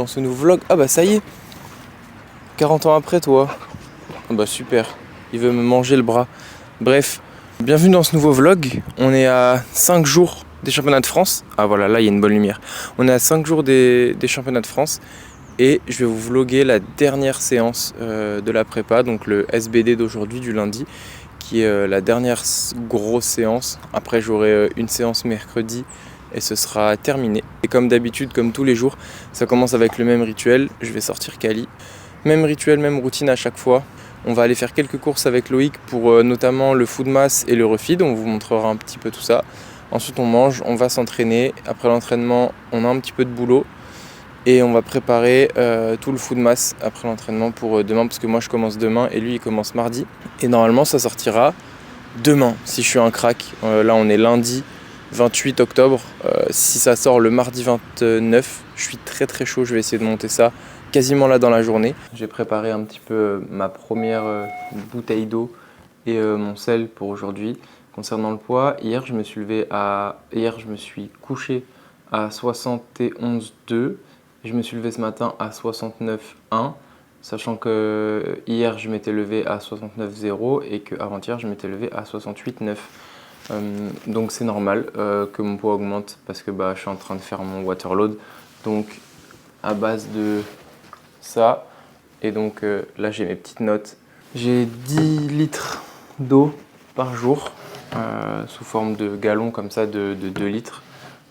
dans ce nouveau vlog. Ah bah ça y est, 40 ans après toi. Ah bah super, il veut me manger le bras. Bref, bienvenue dans ce nouveau vlog. On est à 5 jours des championnats de France. Ah voilà, là il y a une bonne lumière. On est à 5 jours des championnats de France. Et je vais vous vlogger la dernière séance de la prépa, donc le SBD d'aujourd'hui, du lundi, qui est la dernière grosse séance. Après j'aurai une séance mercredi et ce sera terminé. Et comme d'habitude, comme tous les jours, ça commence avec le même rituel. Je vais sortir Kali. Même rituel, même routine à chaque fois. On va aller faire quelques courses avec Loïc pour notamment le food mass et le refeed. On vous montrera un petit peu tout ça. Ensuite on mange, on va s'entraîner. Après l'entraînement, on a un petit peu de boulot. Et on va préparer tout le food mass après l'entraînement pour demain, parce que moi je commence demain et lui il commence mardi. Et normalement ça sortira demain, si je suis un crack. Là on est lundi 28 octobre. Si ça sort le mardi 29, je suis très très chaud, je vais essayer de monter ça quasiment là dans la journée. J'ai préparé un petit peu ma première bouteille d'eau et mon sel pour aujourd'hui. Concernant le poids, hier je me suis couché à 71,2. Je me suis levé ce matin à 69,1, sachant que hier je m'étais levé à 69,0 et qu'avant-hier je m'étais levé à 68,9. Donc c'est normal que mon poids augmente parce que je suis en train de faire mon waterload. Donc à base de ça, et donc là j'ai mes petites notes. J'ai 10 litres d'eau par jour sous forme de gallons comme ça de 2 litres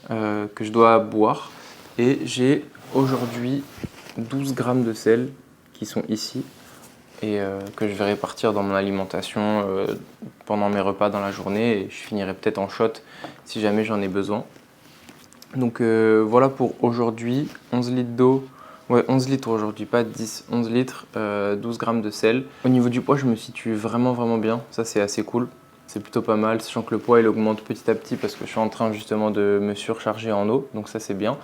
que je dois boire. Et j'ai aujourd'hui 12 grammes de sel qui sont ici et que je vais répartir dans mon alimentation pendant mes repas dans la journée, et je finirai peut-être en shot si jamais j'en ai besoin. Donc voilà pour aujourd'hui, 11 litres d'eau, ouais 11 litres aujourd'hui, pas 10, 11 litres, 12 grammes de sel. Au niveau du poids je me situe vraiment bien, ça c'est assez cool. C'est plutôt pas mal, sachant que le poids il augmente petit à petit parce que je suis en train justement de me surcharger en eau, donc ça c'est bien.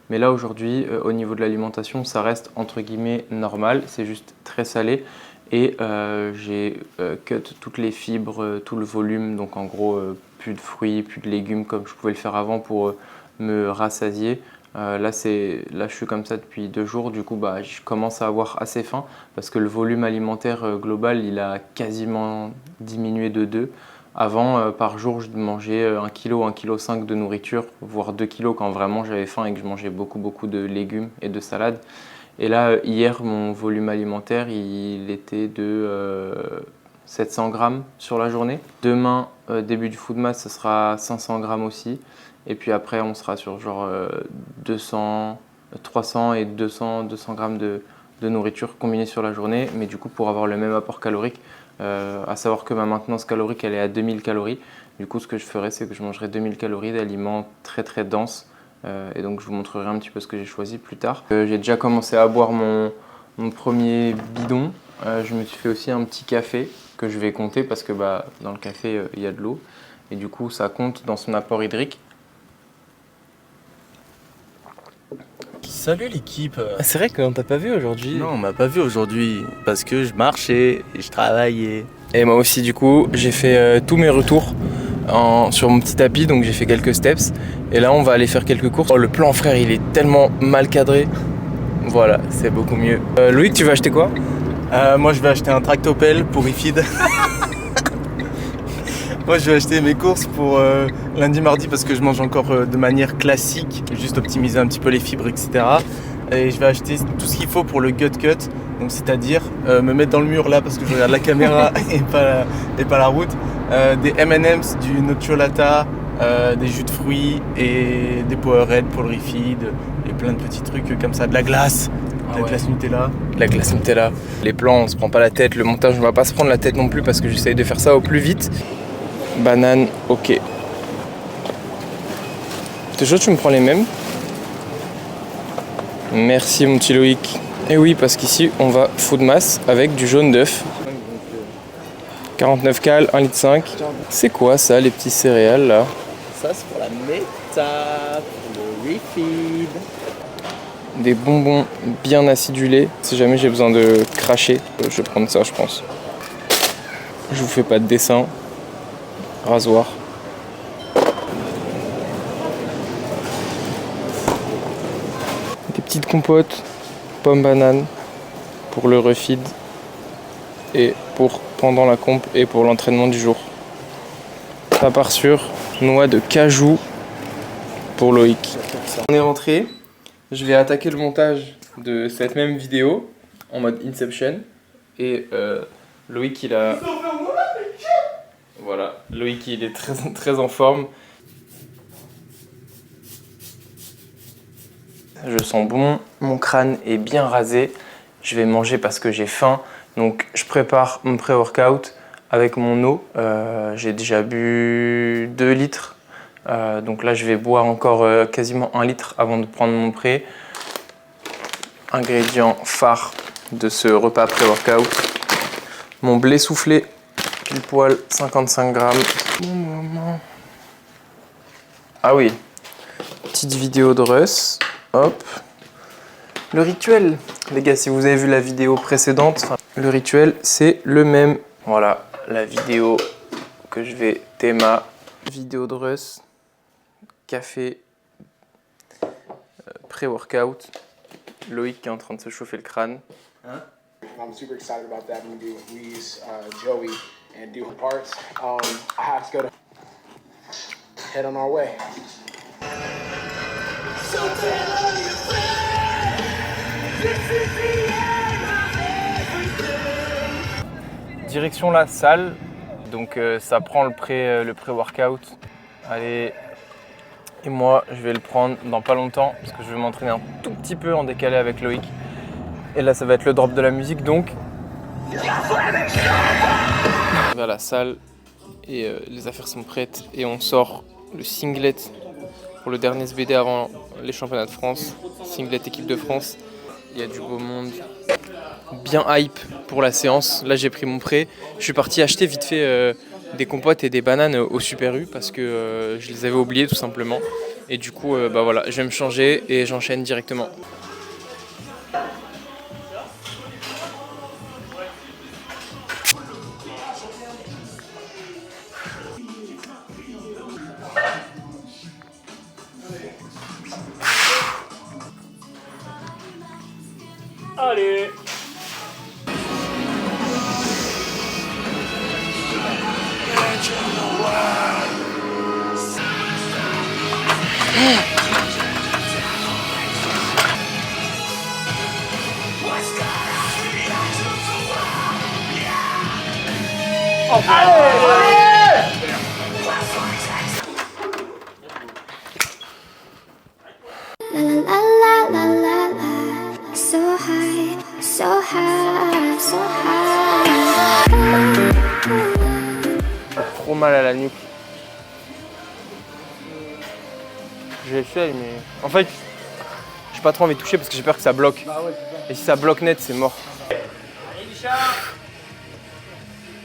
Mais là aujourd'hui, au niveau de l'alimentation, ça reste entre guillemets normal, c'est juste très salé. Et j'ai cut toutes les fibres, tout le volume, donc en gros plus de fruits, plus de légumes comme je pouvais le faire avant pour me rassasier. Là je suis comme ça depuis 2 jours, du coup je commence à avoir assez faim parce que le volume alimentaire global il a quasiment diminué de 2. Avant, par jour, je mangeais 1 kg, 1,5 kg de nourriture, voire 2 kg quand vraiment j'avais faim et que je mangeais beaucoup de légumes et de salades. Et là, hier, mon volume alimentaire, il était de 700 grammes sur la journée. Demain, début du food mass, ce sera 500 grammes aussi. Et puis après, on sera sur genre 300 et 200 grammes de nourriture combinée sur la journée. Mais du coup, pour avoir le même apport calorique, à savoir que ma maintenance calorique elle est à 2000 calories. Du coup ce que je ferai c'est que je mangerai 2000 calories d'aliments très denses et donc je vous montrerai un petit peu ce que j'ai choisi plus tard. J'ai déjà commencé à boire mon premier bidon. Je me suis fait aussi un petit café que je vais compter parce que dans le café il y a de l'eau et du coup ça compte dans son apport hydrique. Salut l'équipe. C'est vrai qu'on t'a pas vu aujourd'hui. Non, on m'a pas vu aujourd'hui parce que je marchais et je travaillais. Et moi aussi du coup j'ai fait tous mes retours sur mon petit tapis, donc j'ai fait quelques steps et là on va aller faire quelques courses. Oh, le plan frère il est tellement mal cadré. Voilà, c'est beaucoup mieux. Loïc, tu vas acheter quoi? Moi je vais acheter un tractopelle pour refeed. Moi je vais acheter mes courses pour lundi mardi parce que je mange encore de manière classique, juste optimiser un petit peu les fibres, etc. Et je vais acheter tout ce qu'il faut pour le gut cut, donc c'est-à-dire me mettre dans le mur là parce que je regarde la caméra et pas la route, des M&M's, du nocciolata, des jus de fruits et des Powerade pour le refeed et plein de petits trucs comme ça, de la glace. La glace Nutella. La glace Nutella. Les plans, on se prend pas la tête. Le montage, on va pas se prendre la tête non plus parce que j'essaye de faire ça au plus vite. Banane, ok. T'es chaud, tu me prends les mêmes? Merci mon petit Loïc. Et oui, parce qu'ici, on va food mass avec du jaune d'œuf. 49 cal, 1,5 litre. C'est quoi ça, les petits céréales là? Ça, c'est pour la méta, pour le refeed. Des bonbons bien acidulés. Si jamais j'ai besoin de cracher, je vais prendre ça, je pense. Je vous fais pas de dessin. Rasoir. Des petites compotes. pomme banane pour le refeed et pour pendant la comp et pour l'entraînement du jour. Ça part sur noix de cajou pour Loïc. On est rentré, je vais attaquer le montage de cette même vidéo en mode Inception et Loïc il a... Voilà, Loïc il est très en forme. Je sens bon, mon crâne est bien rasé. Je vais manger parce que j'ai faim. Donc je prépare mon pré-workout avec mon eau. J'ai déjà bu 2 litres. Donc là je vais boire encore quasiment 1 litre avant de prendre mon pré. Ingrédient phare de ce repas pré-workout. Mon blé soufflé, pile poil 55 grammes. Ah oui, petite vidéo de Russ. Hop. Le rituel, les gars, si vous avez vu la vidéo précédente, le rituel c'est le même. Voilà, la vidéo que je vais théma. Vidéo de Russ, café, pré-workout. Loïc qui est en train de se chauffer le crâne. Hein? I'm super excited about that. I'm gonna do with Reese, Joey, and do her parts. I have to go to head on our way. Direction la salle, donc ça prend le pré-workout. Allez, et moi je vais le prendre dans pas longtemps parce que je vais m'entraîner un tout petit peu en décalé avec Loïc. Et là ça va être le drop de la musique donc. On va à la salle et les affaires sont prêtes et on sort le singlet pour le dernier SBD avant les championnats de France. Singlet équipe de France. Il y a du beau monde. Bien hype pour la séance. Là j'ai pris mon prêt. Je suis parti acheter vite fait des compotes et des bananes au Super U parce que je les avais oubliées tout simplement. Et du coup bah voilà, je vais me changer et j'enchaîne directement. Allez! La la la la la, so high, so high, so high. Trop mal à la nuque. J'essaye mais... En fait, j'ai pas trop envie de toucher parce que j'ai peur que ça bloque. Et si ça bloque net, c'est mort. Allez Richard!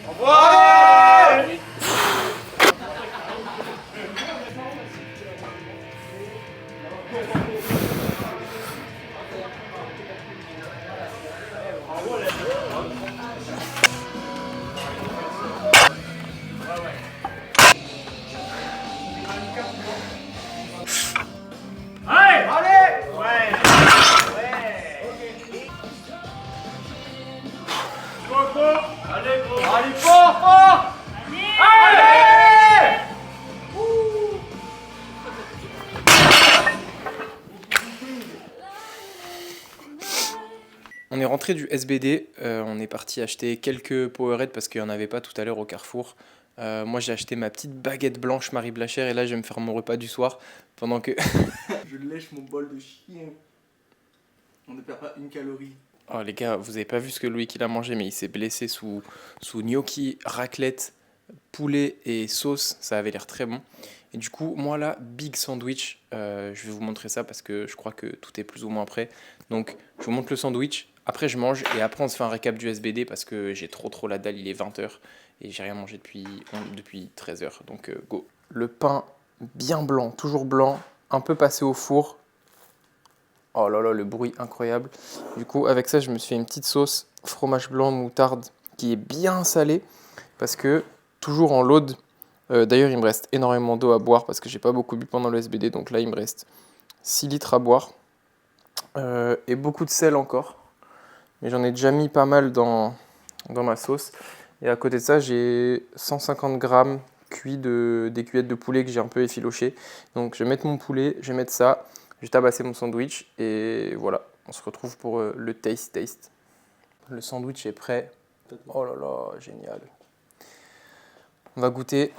Au revoir! Allez, fort, fort! Allez! On est rentré du SBD, on est parti acheter quelques Powerade parce qu'il n'y en avait pas tout à l'heure au Carrefour. Moi j'ai acheté ma petite baguette blanche Marie Blachère et là je vais me faire mon repas du soir pendant que... Je lèche mon bol de chien. On ne perd pas une calorie. Oh les gars, vous avez pas vu ce que Loïc il a mangé, mais il s'est blessé sous gnocchi, raclette, poulet et sauce, ça avait l'air très bon. Et du coup, moi là, big sandwich, je vais vous montrer ça parce que je crois que tout est plus ou moins prêt. Donc je vous montre le sandwich, après je mange et après on se fait un récap du SBD parce que j'ai trop la dalle, il est 20h et j'ai rien mangé depuis 13h, donc go. Le pain bien blanc, toujours blanc, un peu passé au four. Oh là là, le bruit incroyable. Du coup, avec ça, je me suis fait une petite sauce fromage blanc moutarde qui est bien salée parce que toujours en load. D'ailleurs, il me reste énormément d'eau à boire parce que j'ai pas beaucoup bu pendant le SBD. Donc là, il me reste 6 litres à boire. Et beaucoup de sel encore. Mais j'en ai déjà mis pas mal dans ma sauce. Et à côté de ça, j'ai 150 grammes cuits des cuillettes de poulet que j'ai un peu effiloché. Donc je vais mettre mon poulet, je vais mettre ça, je vais tabasser mon sandwich et voilà, on se retrouve pour le taste. Le sandwich est prêt. Oh là là, génial. On va goûter.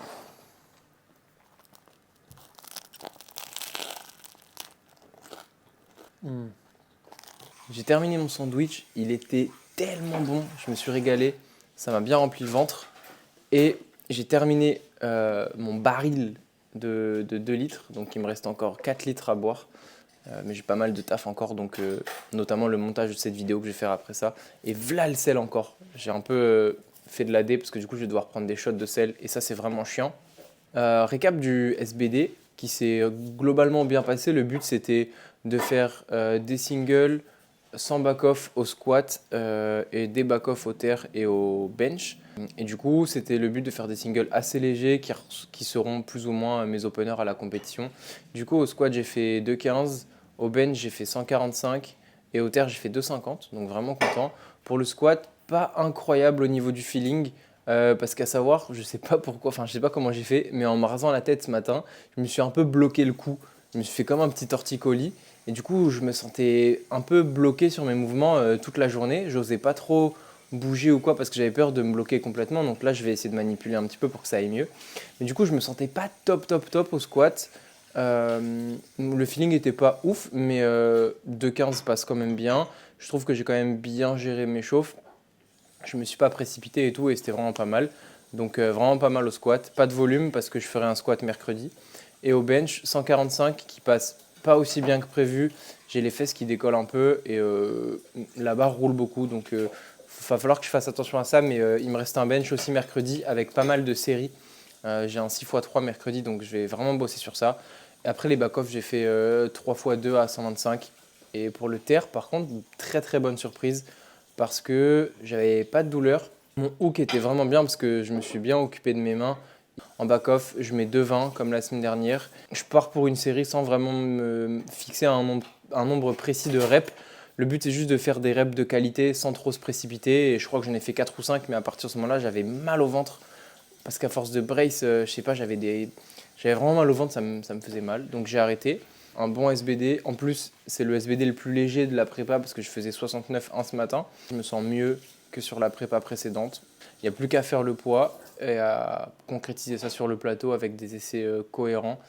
J'ai terminé mon sandwich, il était tellement bon, je me suis régalé, ça m'a bien rempli le ventre. Et j'ai terminé mon baril de 2 litres, donc il me reste encore 4 litres à boire. Mais j'ai pas mal de taf encore, donc notamment le montage de cette vidéo que je vais faire après ça. Et v'là le sel encore. J'ai un peu fait de la D parce que du coup je vais devoir prendre des shots de sel et ça c'est vraiment chiant. Récap du SBD qui s'est globalement bien passé. Le but c'était de faire des singles sans back-off au squat et des back-off au terre et au bench. Et du coup, c'était le but de faire des singles assez légers qui seront plus ou moins mes openers à la compétition. Du coup, au squat, j'ai fait 2,15, au bench, j'ai fait 145 et au terre, j'ai fait 2,50. Donc vraiment content. Pour le squat, pas incroyable au niveau du feeling. Parce qu'à savoir, je sais pas pourquoi, enfin je sais pas comment j'ai fait, mais en me rasant la tête ce matin, je me suis un peu bloqué le cou. Je me suis fait comme un petit torticolis. Et du coup, je me sentais un peu bloqué sur mes mouvements toute la journée. J'osais pas trop bouger ou quoi parce que j'avais peur de me bloquer complètement. Donc là, je vais essayer de manipuler un petit peu pour que ça aille mieux. Mais du coup, je me sentais pas top au squat. Le feeling était pas ouf, mais 2,15 passe quand même bien. Je trouve que j'ai quand même bien géré mes chauffes. Je me suis pas précipité et tout, et c'était vraiment pas mal. Donc vraiment pas mal au squat. Pas de volume parce que je ferai un squat mercredi. Et au bench, 145 qui passe pas aussi bien que prévu. J'ai les fesses qui décollent un peu et la barre roule beaucoup. Donc il va falloir que je fasse attention à ça. Mais il me reste un bench aussi mercredi avec pas mal de séries. J'ai un 6x3 mercredi, donc je vais vraiment bosser sur ça. Et après les back-off, j'ai fait 3x2 à 125. Et pour le terre, par contre, très très bonne surprise parce que j'avais pas de douleur. Mon hook était vraiment bien parce que je me suis bien occupé de mes mains. En back-off, je mets 2,20 comme la semaine dernière. Je pars pour une série sans vraiment me fixer un nombre précis de reps. Le but est juste de faire des reps de qualité sans trop se précipiter. Et je crois que j'en ai fait 4 ou 5, mais à partir de ce moment-là, j'avais mal au ventre. Parce qu'à force de brace, je sais pas, j'avais vraiment mal au ventre, ça me faisait mal. Donc j'ai arrêté. Un bon SBD. En plus, c'est le SBD le plus léger de la prépa parce que je faisais 69,1 ce matin. Je me sens mieux que sur la prépa précédente. Il n'y a plus qu'à faire le poids et à concrétiser ça sur le plateau avec des essais cohérents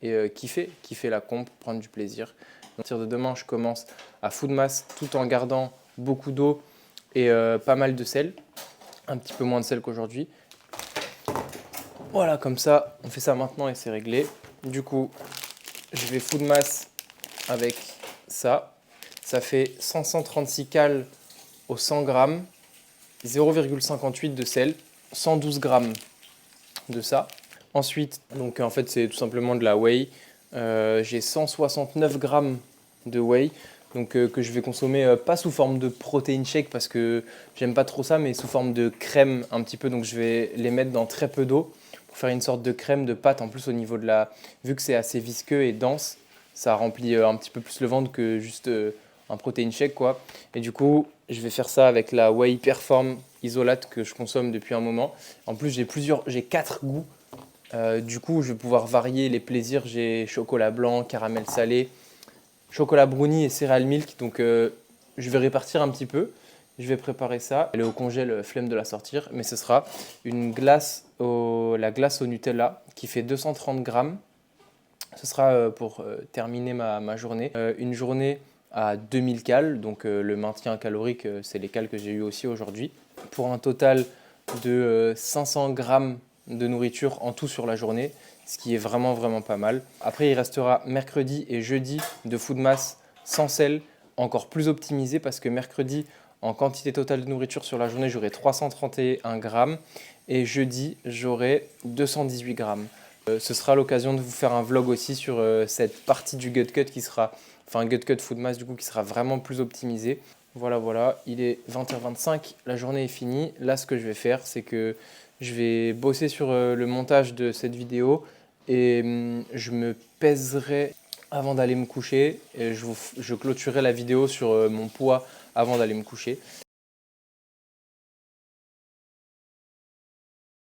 et kiffer la comp, prendre du plaisir. À partir de demain, je commence à full mass tout en gardant beaucoup d'eau et pas mal de sel. Un petit peu moins de sel qu'aujourd'hui. Voilà, comme ça, on fait ça maintenant et c'est réglé. Du coup, je vais full mass avec ça. Ça fait 536 cals au 100 grammes, 0,58 de sel, 112 grammes de ça. Ensuite, donc en fait, c'est tout simplement de la whey. J'ai 169 grammes de whey. Donc, que je vais consommer pas sous forme de protein shake parce que j'aime pas trop ça, mais sous forme de crème un petit peu. Donc je vais les mettre dans très peu d'eau pour faire une sorte de crème de pâte. En plus au niveau de vu que c'est assez visqueux et dense, ça remplit un petit peu plus le ventre que juste un protein shake quoi. Et du coup, je vais faire ça avec la Whey Perform Isolate que je consomme depuis un moment. En plus, j'ai 4 goûts. Du coup, je vais pouvoir varier les plaisirs. J'ai chocolat blanc, caramel salé, chocolat brownie et céréales milk. Donc, je vais répartir un petit peu. Je vais préparer ça. Elle est au congèle, flemme de la sortir. Mais ce sera la glace au Nutella qui fait 230 grammes. Ce sera pour terminer ma journée. Une journée à 2000 cals. Donc, le maintien calorique, c'est les cals que j'ai eu aussi aujourd'hui. Pour un total de 500 grammes de nourriture en tout sur la journée, ce qui est vraiment vraiment pas mal. Après, il restera mercredi et jeudi de food mass sans sel, encore plus optimisé parce que mercredi, en quantité totale de nourriture sur la journée, j'aurai 331 grammes et jeudi, j'aurai 218 grammes. Ce sera l'occasion de vous faire un vlog aussi sur cette partie du gut cut gut cut food mass du coup qui sera vraiment plus optimisé. Voilà, il est 20h25, la journée est finie. Là, ce que je vais faire, c'est que je vais bosser sur le montage de cette vidéo et je me pèserai avant d'aller me coucher. Et je clôturerai la vidéo sur mon poids avant d'aller me coucher.